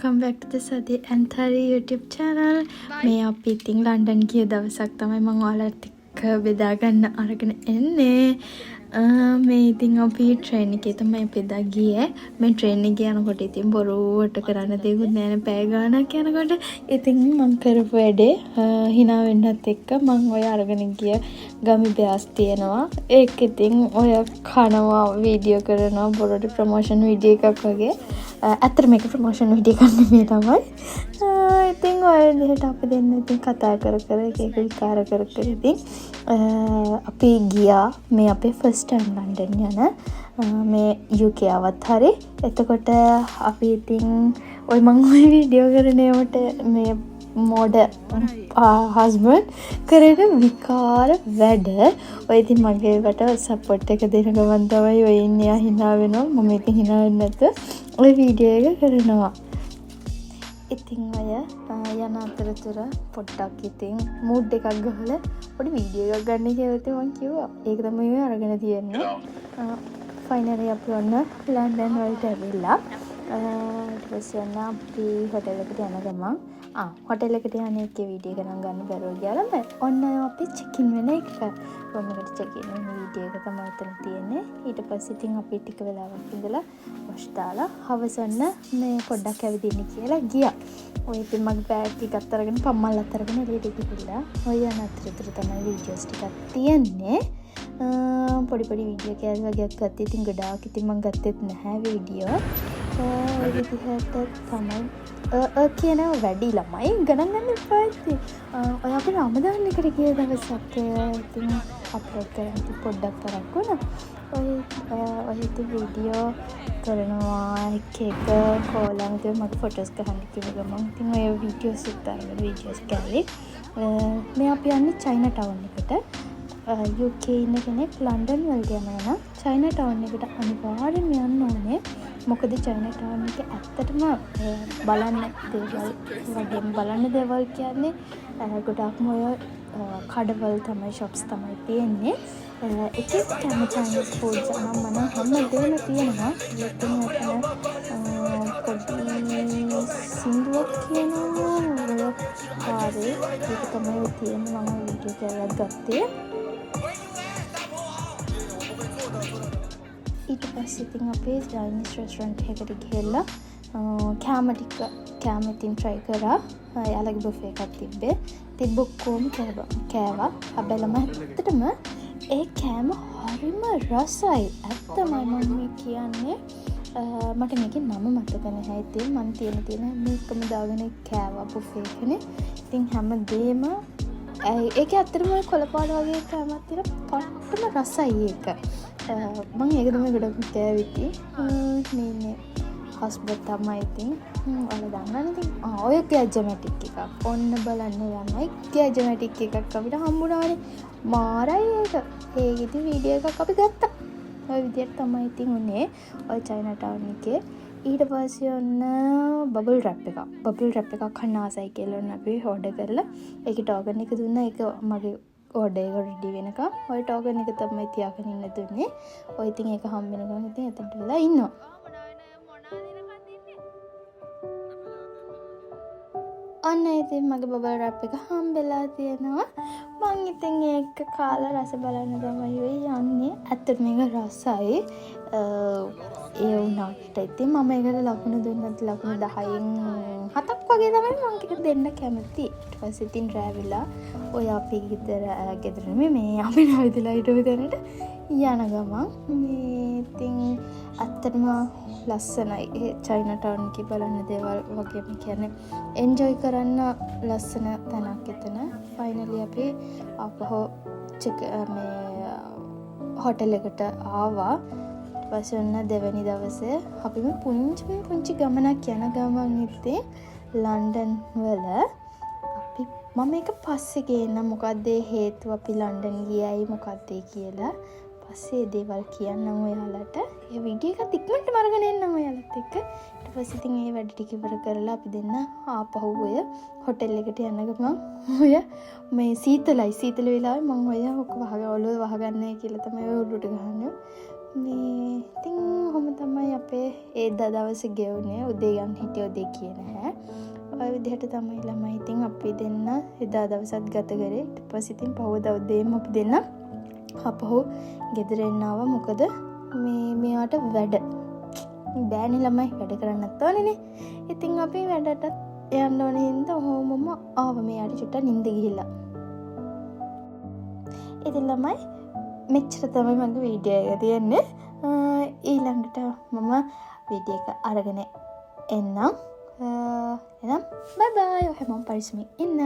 welcome back to the Sadi Anthari YouTube channel. මේ අපි ඉතින් ලන්ඩන් ගිය දවසක් තමයි මම ඔයාලට එක්ක බෙදා ගන්න අරගෙන එන්නේ. මේ ඉතින් අපි ට්‍රේන් එකේ තමයි අපි එදා ගියේ. මේ ට්‍රේන් එකේ යනකොට ඉතින් බොරුවට කරන්න දෙයක් නෑ නේ පැය ගාණක් යනකොට. ඉතින් මම කරපු වැඩේ hina වෙන්නත් එක්ක මම ඔය අරගෙන ගිය ගමි බෑස් තියෙනවා. ඒක ඉතින් ඔය කනවා වීඩියෝ කරනවා බොරුවට ප්‍රොමෝෂන් වීඩියෝ එකක් වගේ. ඇත්තට මේක ප්‍රොමෝෂන් වීඩියෝ එකක් නෙමෙයි තමයි. ඉතින් ඔය විදිහට අපි දෙන්න ඉතින් කතා කර කර එක එක විකාර කර කර ඉතින් අපි ගියා මේ අපේ ෆස්ට් ටයිම් ලන්ඩන් යන මේ UK ආවත් හරි. එතකොට අපි ඉතින් ඔය මම ඔය වීඩියෝ කරන ඒවට මේ මෝඩ හස්බන්ඩ් කරන විකාර වැඩ ඔය ඉතින් මගේ වට සපෝට් එක දෙන ගමන් තමයි ඔය ඉන්නේ hina වෙනවා. මම ඉතින් hina වෙන්නේ නැත ඔය වීඩියෝ එක කරනවා. ඉතින් ඔය යන අතරතුර පොඩ්ඩක් ඉතින් මූඩ් එකක් ගහලා පොඩි වීඩියෝ එකක් ගන්න කියලා ඉතින් මම කිව්වා. ඒක තමයි මම අරගෙන තියෙන්නේ. ෆයිනලි අපි ඔන්න ලන්ඩන් වලට ඇවිල්ලා ඊට පස්සේ යන අපි හොටෙල් එකට යන ගමන් හොටෙල් එකට යන එකේ වීඩියෝ ගණන් ගන්න බැරුව ගියාම ඔන්න අපි චෙක් ඉන් වෙන එක රූම් එකට චෙක් ඉන් වෙන වීඩියෝ එක තමයි උතන තියෙන්නේ. ඊට පස්සේ ඉතින් අපි ටික වෙලාවක් ඉඳලා වොෂ් දාලා හවසන්න මේ පොඩ්ඩක් ඇවිදින්න කියලා ගියා. ඔය ඉතින් මගේ බෑග් එකත් අරගෙන පම්මල් අතරගෙන එළියට ගිහිල්ලා ඔය යන අතරතුර තමයි වීඩියෝස් ටිකක් තියෙන්නේ. පොඩි පොඩි වීඩියෝ කෑලි වගේක් ගත්තා. ඉතින් ගොඩාක් ඉතින් මම ගත්තෙත් නැහැ වීඩියෝ. ඒ විදිහට තමයි කියන වැඩි ළමයි ගණන් ගන්න එපා ඉතින්. ඔය අපි රමදාන් එකට ගිය දවසක් ඉතින් අප්ලෝඩ් කරන් ඉතින් පොඩ්ඩක් තරක් වුණා. ඔය ඉතින් වීඩියෝ කරනවා එක එක කෝලම් ඉතින් මගේ ෆොටෝස් ගහන්න කිව්ව ගමන් ඉතින් ඔය වීඩියෝස් උත්තරගෙන වීඩියෝස් කෑලි. මේ අපි යන්නේ චයිනා ටවුන් එකට. UK ඉන්න කෙනෙක් ලන්ඩන් වලට යනවා නම් චයිනා ටවුන් එකට අනිවාර්යෙන් යන්න ඕනේ. මොකද චයිනා ටවුන් එක ඇත්තටම බලන්න දේවල් වගේම බලන්න දේවල් කියන්නේ ගොඩාක්ම ඔය කඩවල් තමයි ෂොප්ස් තමයි තියෙන්නේ. එකෙක් කැම චයිනීස් ෆුඩ්ස් අනම්මන හැමදේම තියෙනවා. ඒකෙන් පොඩි සින්දුවක් කියනවා ඔය කාරේ ඒක තමයි තියෙන්නේ. මම වීඩියෝ එකක් ගත්තේ. ඊට පස්සේ ඉතින් අපි චයිනීස් රෙස්ටොරන්ට් එකකට ගිහිල්ලා කෑම ඉතින් try කරා. යාළගේ බුෆේ එකක් තිබ්බේ. තිබ්බ ඔක්කොම කෑවා. හැබැයිම ඇත්තටම ඒ කෑම හරිම රසයි. ඇත්තමයි මම කියන්නේ. මට මේකේ නම මතක නැහැ. ඉතින් මම තියෙන මේකම දාගෙන කෑවා බුෆේ එකනේ. ඉතින් හැමදේම ඒක ඇත්තටම ඔය කොළපාට වගේ කෑමක් තියෙන පට්ටම රසයි ඒක. මම ඒක තමයි ගොඩක් කෑවිති. මේ හස්බන්ඩ් තමයි ඉතින් ඔයාලා දන්නවනේ ඉතින් ඔය ගැජමැටික් එකක් ඔන්න බලන්න යමයි ගැජමැටික් එකක් අපිට හම්බුණානේ. මාරයි ඒක. ඒක ඉතින් වීඩියෝ එකක් අපි ගත්තා. ඔය විදිහට තමයි ඉතින් උනේ ඔය චයිනා ටවුන් එකේ. ඊට පස්සේ ඔන්න බබල් රැප් එකක් කන්න ආසයි කියලා ඔන්න අපි ඕඩර් කරලා ඒකේ ටෝකන් එක දුන්නා. ඒක මගේ ඕඩර් එක රෙඩි වෙනකම් ඔය ටෝකන් එක තමයි තියාගෙන ඉන්න දුන්නේ. ඔය ඉතින් ඒක හම්බ වෙනකම් ඉතින් එතනට වෙලා ඉන්නවා. අන්න ඉතින් මගේ බබල් රැප් එක හම්බෙලා තියෙනවා. මං ඉතින් ඒක කාලා රස බලන්න තමයි ඔය යන්නේ. ඇත්තට මේක රසයි. ඒ වුණාට ඉතින් මම ඒකට ලකුණු දුන්නත් ලකුණු 10න් 7ක් වගේ තමයි මම ඒක දෙන්න කැමති. ඊට පස්සේ ඉතින් රැවිලා ඔය අපි ගෙදර මේ අපි නැවිදලා හිටපු තැනට යන ගමන් මේ ඉතින් ඇත්තටම ලස්සනයි. ඒ චයිනා ටවුන් එකේ බලන්න දේවල් වගේම කියන්නේ එන්ජොයි කරන්න ලස්සන තැනක් එතන. ෆයිනලි අපි ආපහු මේ හොටෙල් එකට ආවා. ඊපස්සේ ඔන්න දෙවැනි දවසේ අපිම පුංචි ගමනක් යන ගමන් ඉතින් ලන්ඩන් වල අපි මම මේක පස්සේ ගේන්න මොකක්ද හේතුව අපි ලන්ඩන් ගියයි මොකක්ද කියලා පස්සේ දේවල් කියන්නම් ඔයාලට. ඒ වීඩියෝ එකත් ඉක්මනටම අරගෙන එන්නම් ඔයාලත් එක්ක. ඊට පස්සේ ඉතින් මේ වැඩ ටික ඉවර කරලා අපි දෙන්න ආපහු ඔය හොටෙල් එකට යන ගමන් ඔය මේ සීතල වෙලාවේ මම ඔය ඔක ඔළුව වහගන්නයි කියලා තමයි ඔය උඩට ගහන්නේ. මේ ඉතින් කොහොමද තමයි අපේ ඒ දවස ගෙවුනේ. උදේ යන්න හිටිය උදේ කියේ නැහැ. ඔය විදිහට තමයි ළමයි ඉතින් අපි දෙන්න එදා දවසත් ගත කරේ. ඊට පස්සේ ඉතින් පහුවදා උදේම අපි දෙන්න අපහු ගෙදර එන්න ආවා. මොකද මෙයාට වැඩ බෑනේ ළමයි වැඩ කරන්නත් ඕනේනේ. ඉතින් අපි වැඩටත් යන්න ඕනේ හින්දා ඔහොමම ආවා. මෙයාට චුට්ටක් නිින්ද ගිහිල්ලා. ඉතින් ළමයි මෙච්චර තමයි මගේ වීඩියෝ එක තියෙන්නේ. ඊළඟට මම වීඩියෝ එක අරගෙන එන්නම්. එහෙනම් බයි බයි. ඔය හැමෝම පරිස්සමින් ඉන්න.